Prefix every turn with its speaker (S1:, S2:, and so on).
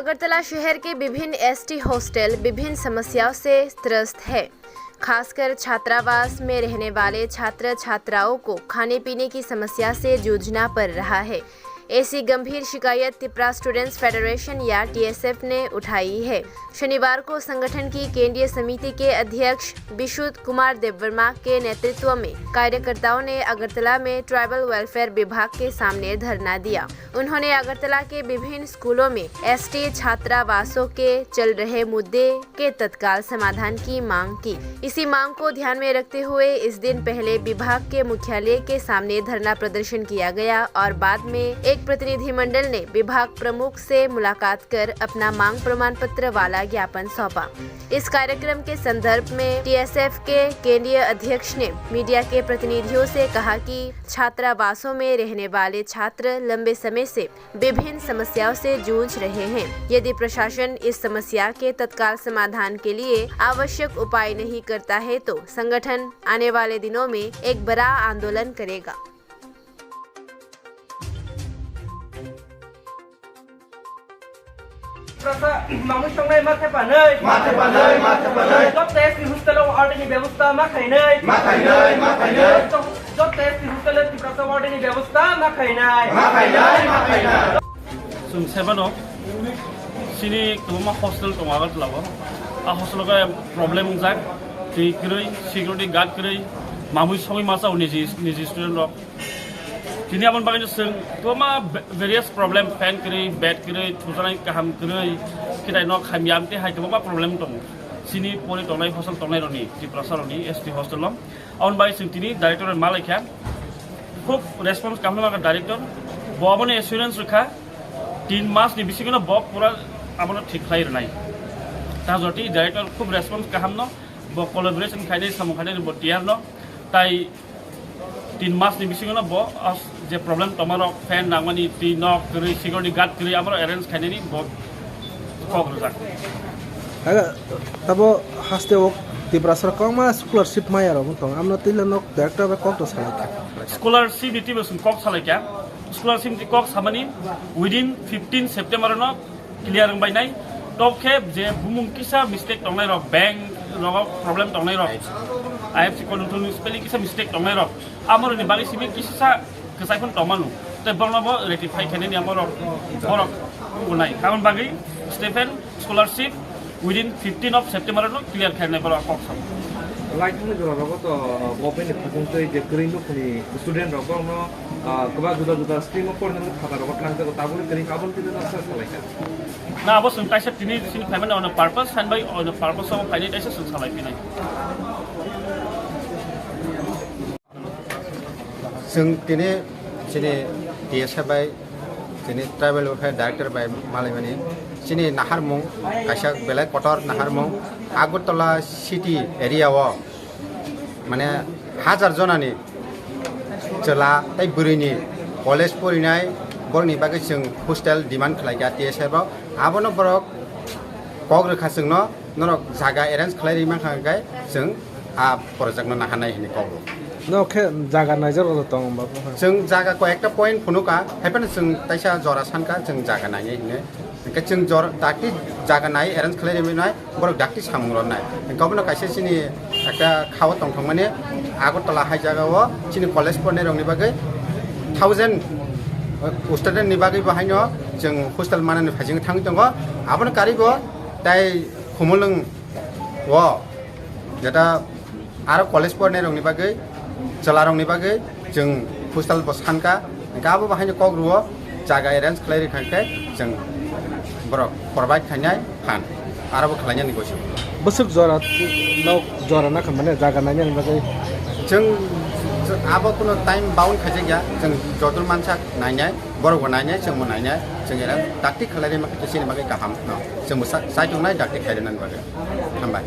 S1: अगरतला शहर के विभिन्न एसटी हॉस्टल विभिन्न समस्याओं से त्रस्त है। खासकर छात्रावास में रहने वाले छात्र छात्राओं को खाने पीने की समस्या से जूझना पड़ रहा है। ऐसी गंभीर शिकायत त्रिपुरा स्टूडेंट्स फेडरेशन या टीएसएफ ने उठाई है। शनिवार को संगठन की केंद्रीय समिति के अध्यक्ष विशुद्ध कुमार देववर्मा के नेतृत्व में कार्यकर्ताओं ने अगरतला में ट्राइबल वेलफेयर विभाग के सामने धरना दिया। उन्होंने अगरतला के विभिन्न स्कूलों में एसटी छात्रावासों के चल रहे मुद्दे के तत्काल समाधान की मांग की। इसी मांग को ध्यान में रखते हुए इस दिन पहले विभाग के मुख्यालय के सामने धरना प्रदर्शन किया गया और बाद में एक प्रतिनिधिमंडल ने विभाग प्रमुख से मुलाकात कर अपना मांग प्रमाण पत्र वाला ज्ञापन सौंपा। इस कार्यक्रम के संदर्भ में टीएसएफ के केंद्रीय अध्यक्ष ने मीडिया के प्रतिनिधियों से कहा कि छात्रावासों में रहने वाले छात्र लंबे समय से विभिन्न समस्याओं से जूझ रहे हैं। यदि प्रशासन इस समस्या के तत्काल समाधान के लिए आवश्यक उपाय नहीं करता है तो संगठन आने वाले दिनों में एक बड़ा आंदोलन करेगा।
S2: मामुस संगनाय माथे पानै जब टेस्ट की हॉस्टल वार्डनि व्यवस्था मा खाइनै जब टेस्ट की हॉस्टल त्रिपुरा वार्डनि व्यवस्था मा खाइनै
S3: जों सेबानो सिनि गोबां हॉस्टल दङ आगरतलायाव आ हॉस्टल का प्रॉब्लम जाक दै सिक्योरिटी गार्ड करै मामुस संगै मासाव निजि स्टूडेंट रक दिनै आबन बागै जों गोबां वेरियस प्रॉब्लम फैन करै बेड करै थुजानाय गाहाम करै किदाय न खामियामते हाय गोबां प्रॉब्लम दङ सिनि परि दंनाय हॉस्टल दंनाय रनि त्रिपुरा सरनि एसटी हॉस्टल आउन बाय जों दिनै डायरेक्टर मालायखा खूब रेस्पॉन्स खालामनो मागा डायरेक्टर बआबनो एश्योरेंस रखा 3 मास नि बिसिगनो ब पूरा आबनो ठीक खाइ रनाय ता जति डायरेक्टर खूब रेस्पॉन्स खालामनो ब कोलैबोरेशन खाइदै सामु खाइदै ब टियारनो ताई 3 मास नि बिसिगनो ब जे प्रॉब्लम तमारो फैन नांगमानि ति न करै सिक्योरिटी गार्ड करै आमरो अरेंज खाइनायनि ब कग्र जाक
S4: आगा तब हास्ते ओ त्रिपुरा सरकार मा स्कॉलरशिप मायार बुंथों आमनो तिलन डायरेक्टर बे कक तो सालाय
S3: स्कॉलरशिप इति बसुन कक सालायका स्कॉलरशिप नि कक सामानि विदिन 15 सेप्टेम्बर न क्लियर बायनाय तबखे जे बुमुं किसा मिस्टेक दंनाय र बैंक र प्रॉब्लम दंनाय र आईएफसी कोनथुन स्पेलिंग किसा मिस्टेक दंनाय र आमरो नि बागै सिबि किसा कसायफोन तमानु ते बंगलाबो रेटिफाई खायनायनि आमरो बरक उनाय खामन बागै Stephen scholarship within 15 of September न क्लियर खायनाय बरक कक
S2: लाइटनि जराबो तो गभर्नमेंट फुंतै जे ग्रीन लुकनि स्टूडेंट रक न गोबा जुदा स्ट्रीम पढनो थादा रक लांजो ताबुल करि काबुल तिन नसा सालायका
S3: ना अब जों ताइसे दिनै सिनि फाइमेन्ट अन पर्पस सानबाय अन पर्पस अफ फाइनाय ताइसे जों सालायफिनाय
S5: जों दिनै सिनि टीएसएफ बाय सिनि ट्राइबल वेलफेयर डायरेक्टर बाय मालायमानि सिनि नाहारमुं काइसा बेलाय कटर नाहारमुं आगरतला सिटी एरियाव माने 1000 जनानि चला ताइ बुरैनि कलेज फरायनाय बरनि बागै जों हॉस्टेल डिमान्ड खालायगा टीएसएफ आबनो बरक कग्रखा जोंनो नरक जागा एरेन्ज खालायरि माखाय जों आ प्रजेक्ट न नाहानाय हिनि कग्र
S4: नखे जागा नायजर दं
S5: जों जागा को एकटा पॉइंट फुनुका हेपन जों ताइसा जरा सानका जों जागा नायने हिने के जों जर दाक्ति जागा नाय एरेन्ज खालायरि नाय बरक दाक्ति सामुर नाय गबनो काइसे सिनि एकटा खाव तंथं माने आगरतला हाय जागाव सिनि कलेज फरायनाय रंनि बागै 1000 स्टूडेंट नि बागै बाहायनो जों हॉस्टेल मानानि फाइजिं थाङै दङ आबनो कारिबो ताइ खुमलुं व जेटा आरो कलेज फरायनाय रंनि बागै चला रंनि बागै जों हॉस्टेल बसानका गाबो बाहायनो कग्रुव जागा एरेन्ज खालायरि खायखाय जों बरक प्रोवाइड खायनाय फान आरोबो खालायनो निगोसि
S4: बसुक जरा जरा ना माने जागा नायनि बागै
S5: जों आबो कुनो टाइम बाउंड खायजे गया जों जदुर मानसा नायनाय बरग नायनाय जों नायनाय जों एरा दाक्ति खालायरि माखासे सिनि बागै गाहाम जों साइटुंनाय दाक्ति खायरनान बागै हामबाय